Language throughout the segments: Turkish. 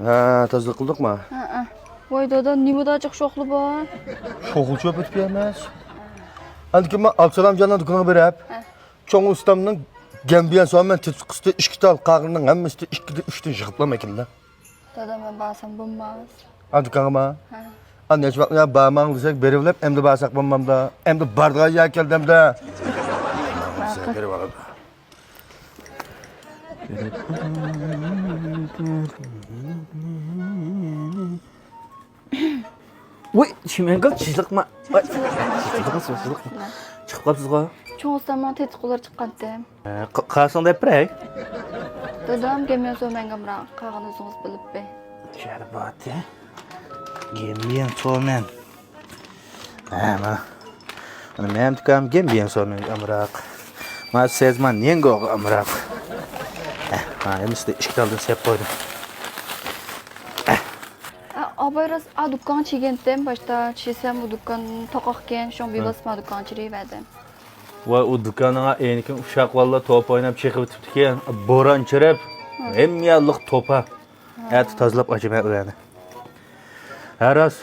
Ha, tozlik qildikmi? Ha. Voy dada, nimada açıq şoxlu bor? Şoğul çöp ötüp emas. Andikin men Absalam candan dükkanına berip, çoğun ustamның gembiyen soğan men qıstı 2 tal qağırının hemmesi 2'de 3'ten yığıplam ekin da. Dada, men basam bulmaz. An dükkanıma. An neç vaqt ya barmağın desek berivlep, emdi basak bulmam da. Emdi bardığa ya keldim de. Sen berip alıp. Voy, Şimengal çizlikmi? Çizlikmi? Çıkıp qapsızga? Çoğun ustamdan tetikular çıqqandim. Qarsın dep biray? Dadam gelmeyen soğuk men gamra. Qağın özünüz bilip be. Şerbati. Gembiyen soğmen. Ama. Ana men tukam gembiyen soğmen amraq. Ma sezman nengo amraq. Ha, emisde 2 taldan sep koydum. Abayraz a dükkan çiğendim. Başta çiğsem bu dükkan tokaqken şon bir basma dükkan çiğverdim. Voy, o dükkanına enikin uşaq valla top oynab chiqib o'tibdi-ki, bo'ron chirib, hamyalliq topa. Ati tozalab ochmay o'yadi. Haras,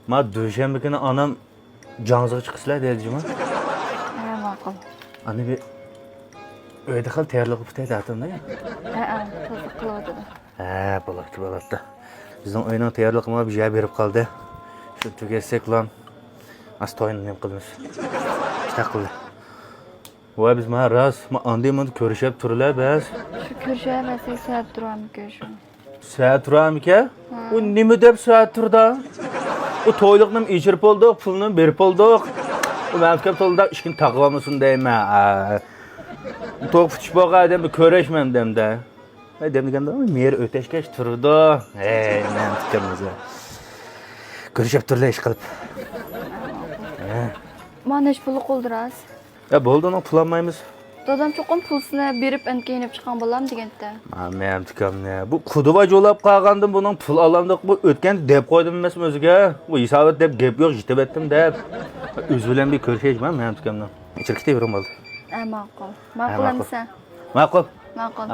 ma dushanba kuni onam jonziga chiqislar dedimi? Ha, ma'qul. Ani bir uyda qil tayyorlab bitaydi atimda. Ha, tozaq qiladi. Ha, bo'ladi. Bizning o'yinning tayyorlig'ini bir joy berib qoldi. Shu tugatsak lan, astoyin nim qilamiz. Taqildi. Voy, biz ma ras, ma andayman ko'rishib turlar biz. Shu ko'rishaversak soat turamika shu. Saat turamika? U nima deb saat turdi? U to'yliqni ichirib oldik, pulni berib oldik. U mavkab to'lda 2 kun taqib olmasin deyman. To'q futish bo'lgan bir ko'rishmam demda. Demdiganda mer o'tashgash turdi. Ey, men tikamiz. Ko'rishib turlar ish qilib. Mana ish puli qoldiras. Ya bo'ldi, uni pul olmaymiz. Dadam cho'qim pulsini berib enkayinib chiqqan bo'lam deganda. Men tikamni. Bu quduva jo'lab qolgandim, buning pul olamdiq. Bu o'tgan deb qo'ydim emasmi o'ziga? Bu hisobot deb gap yo'q, yetib etdim deb. O'zi bilan bir ko'rishayman men tikamdan. Ichirkita yuraman bo'ldi. Ma'qul. Ma'qulmisan? Ma'qul. Ma'qul.